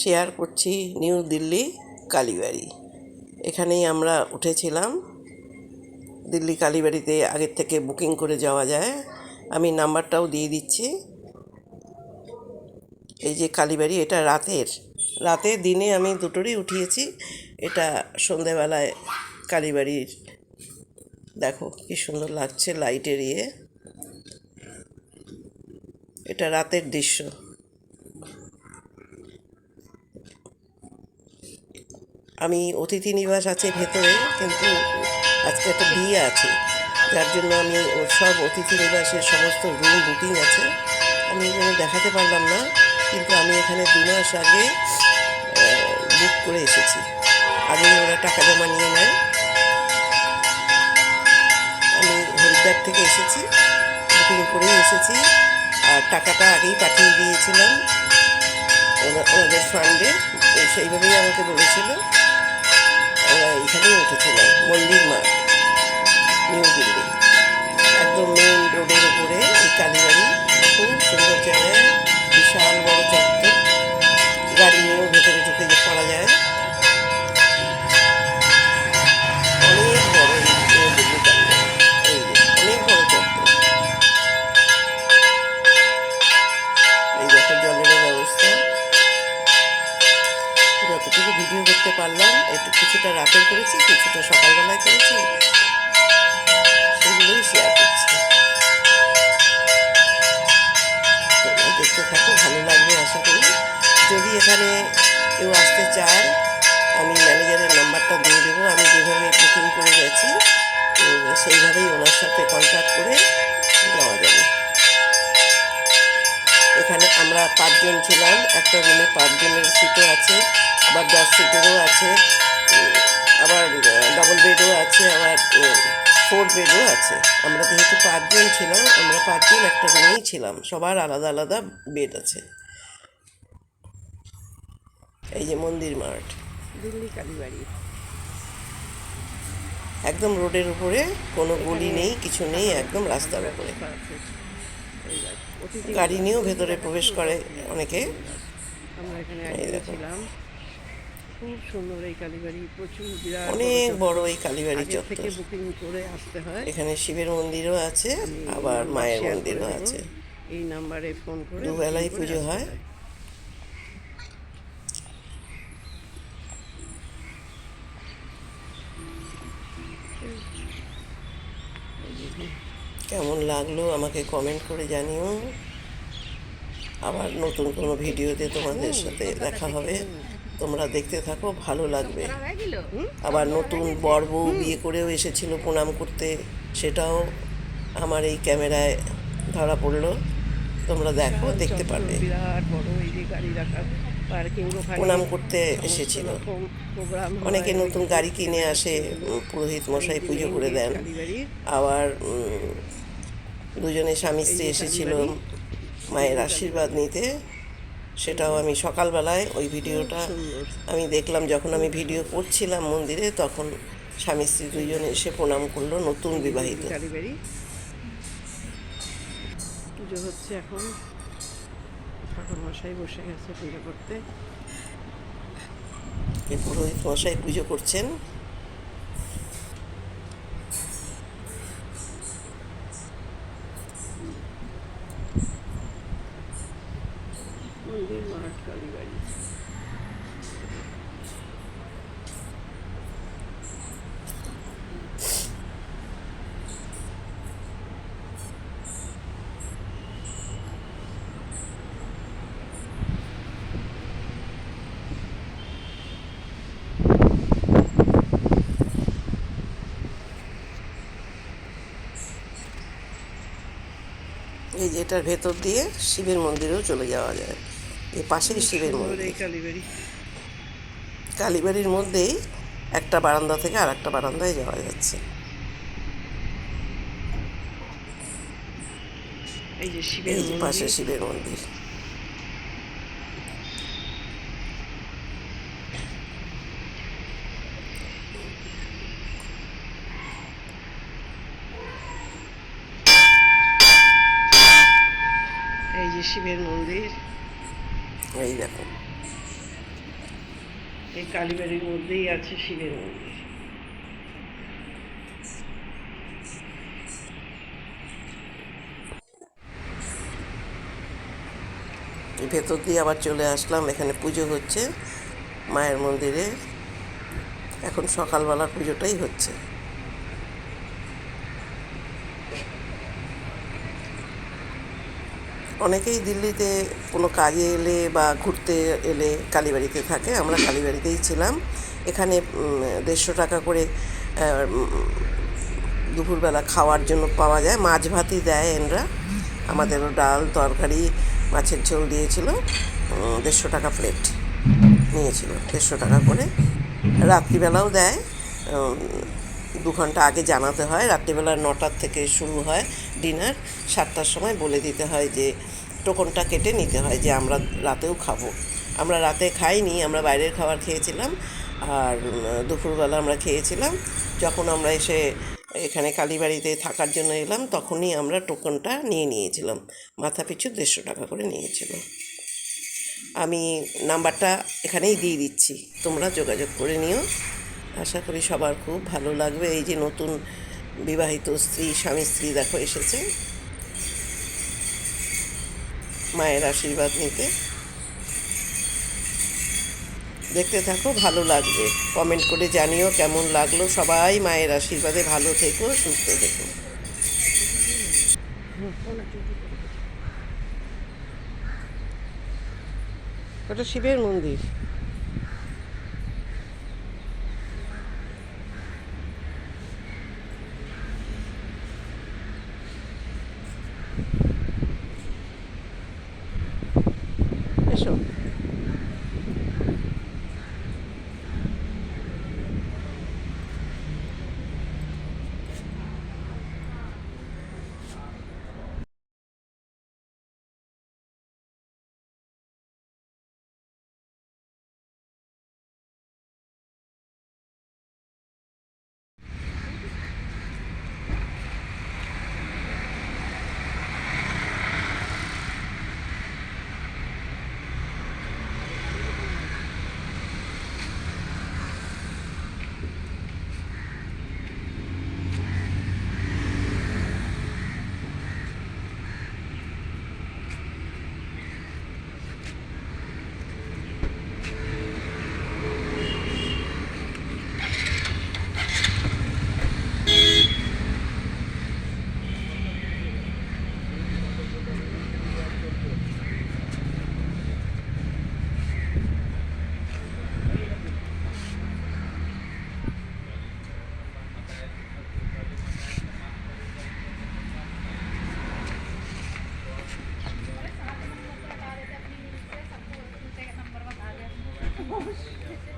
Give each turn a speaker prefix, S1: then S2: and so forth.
S1: Share করছি new Delhi কালীবাড়ি। এখানেই আমরা উঠেছিলাম। দিল্লি কালীবাড়িতে আগের থেকে বুকিং করে যাওয়া যায়। আমি নাম্বারটাও দিয়ে দিচ্ছি। এই যে কালীবাড়ি, এটা রাতে দিনে আমি দুটোরই উঠিয়েছি। এটা সন্ধেবেলায় কালীবাড়ির, দেখো কি সুন্দর লাগছে লাইটের ইয়ে। এটা রাতের দৃশ্য। আমি অতিথি নিবাস আছে ভেতরে, কিন্তু আজকে একটা বিয়ে আছে, যার জন্য আমি সব অতিথি নিবাসের সমস্ত রুম বুকিং আছে, আমি এখানে দেখাতে পারলাম না। কিন্তু আমি এখানে 2 মাস আগে বুক করে এসেছি। আগেই ওরা টাকা জমা নিয়ে নেয়। আমি হরিদ্বার থেকে এসেছি, বুকিং করেই এসেছি, আর টাকাটা আগেই পাঠিয়ে দিয়েছিলাম ওনাদের ফান্ডে। সেইভাবেই আমাকে বলেছিল। আমরা এখানেই উঠেছিলাম, মন্দির মাঠ, নিউ দিল্লি, একদম মেন রোডের উপরে এই কালীবাড়ি। খুব সুন্দর জায়গায়, বিশাল বড় চত্বর, গাড়ি নিয়েও ভেতরে ঢুকে পড়া যায়। অনেক বড় এই নিউ দিল্লি কালীবাড়ি, এই যে অনেক বড় চত্বর। এই দেখো জলেরও ব্যবস্থা। যতটুকু ভিডিও করতে পারলাম, একটু কিছুটা রাতের করেছি, কিছুটা সকালবেলায় করেছি, সেগুলোই শেয়ার করছি। তোমরা দেখতে থাকো, ভালো লাগবে আশা করি। যদি এখানে কেউ আসতে চায়, আমি ম্যানেজারের নাম্বারটা দিয়ে দেবো। আমি যেভাবে বুকিং করে গেছি সেইভাবেই ওনার সাথে কন্ট্যাক্ট করে যাওয়া যাবে। এখানে আমরা 5 জন ছিলাম, একটা রুমে 5 জনের সিটও আছে, আবার 10 সিটেরও আছে, আবার ডাবল বেডও আছে, আবার 4 বেডও আছে। আমরা যেহেতু 5 জন ছিলাম, আমরা 5 জন একটা রুমেই ছিলাম, সবার আলাদা আলাদা বেড আছে। এই যে মন্দির মাঠ, দিল্লি কালীবাড়ি, একদম রোডের উপরে, কোনো গলি নেই, কিছু নেই, একদম রাস্তার উপরে। গাড়ি নিয়েও ভেতরে প্রবেশ করে অনেকে।
S2: আমরা এখানে ছিলাম। খুব সুন্দর এই কালীবাড়ি, প্রচুর বিরাট
S1: অনেক বড় এই কালীবাড়ি চত্বর।
S2: থেকে বুকিং করে আসতে হয়।
S1: এখানে শিবের মন্দিরও আছে, আবার মায়ের মন্দিরও আছে।
S2: এই নাম্বারে ফোন করে
S1: দুবেলাই পুজো হয়। কেমন লাগলো আমাকে কমেন্ট করে জানিও। আবার নতুন কোনো ভিডিওতে তোমাদের সাথে দেখা হবে, তোমরা দেখতে থাকো, ভালো লাগবে। আবার নতুন বর বউ বিয়ে করেও এসেছিল প্রণাম করতে, সেটাও আমার এই ক্যামেরায় ধরা পড়লো। তোমরা দেখো, দেখতে পারবে। প্রণাম করতে এসেছিল। অনেকে নতুন গাড়ি কিনে আসে, পুরোহিত মশাই পুজো করে দেন। আবার 2 জনে স্বামী স্ত্রী এসেছিল মায়ের আশীর্বাদ নিতে, সেটাও আমি সকালবেলায় ওই ভিডিওটা আমি দেখলাম। যখন আমি ভিডিও করছিলাম মন্দিরে, তখন স্বামী স্ত্রী 2 জনে এসে প্রণাম করলো, নতুন বিবাহিত।
S2: পুজো হচ্ছে এখন, ঠাকুর মশাই বসে গেছে পুজো করতে।
S1: পুরোহিত মশাই পুজো করছেন।
S2: মন্দির মাঠ, কালীবাড়ি।
S1: এই যে এটার ভেতর দিয়ে শিবের মন্দিরেও চলে যাওয়া যায়। এই পাশেই শিবের মন্দির। কালীবাড়ির মধ্যেই একটা বারান্দা থেকে আর একটা বারান্দায় যাওয়া যাচ্ছে।
S2: এই যে
S1: পাশে শিবের মন্দির।
S2: এই যে শিবের মন্দির,
S1: এই দেখো
S2: এই কালীবাড়ির মধ্যেই আছে শিবের মন্দির।
S1: ভেতর দিয়ে আবার চলে আসলাম, এখানে পুজো হচ্ছে মায়ের মন্দিরে। এখন সকালবেলার পুজোটাই হচ্ছে। অনেকেই দিল্লিতে কোনো কাজে এলে বা ঘুরতে এলে কালীবাড়িতে থাকে, আমরা কালীবাড়িতেই ছিলাম। এখানে 150 টাকা করে দুপুরবেলা খাওয়ার জন্য পাওয়া যায়, মাছ ভাতই দেয় এনরা। আমাদেরও ডাল তরকারি মাছের ঝোল দিয়েছিল, 150 টাকা প্লেট নিয়েছিল, 150 টাকা করে। রাত্রিবেলাও দেয়, 2 ঘন্টা আগে জানাতে হয়। রাত্রিবেলা 9টার থেকে শুরু হয় ডিনার, 7টার সময় বলে দিতে হয় যে টোকনটা কেটে নিতে হয় যে আমরা রাতেও খাবো। আমরা রাতে খাইনি, আমরা বাইরের খাবার খেয়েছিলাম। আর দুপুরবেলা আমরা খেয়েছিলাম। যখন আমরা এসে এখানে কালীবাড়িতে থাকার জন্য এলাম, তখনই আমরা টোকনটা নিয়েছিলাম। মাথা পিছু 150 টাকা করে নিয়েছিল। আমি নাম্বারটা এখানেই দিয়ে দিচ্ছি, তোমরা যোগাযোগ করে নিও। আশা করি সবার খুব ভালো লাগবে। এই যে নতুন বিবাহিত স্বামী স্ত্রী দেখো এসেছে মায়ের আশীর্বাদ নিতে। দেখতে থাকো, ভালো লাগবে। কমেন্ট করে জানিও কেমন লাগলো। সবাই মায়ের আশীর্বাদে ভালো থেকো, সুস্থ থেকো। ওটা শিবের মন্দির। এসো।
S3: Oh, shit.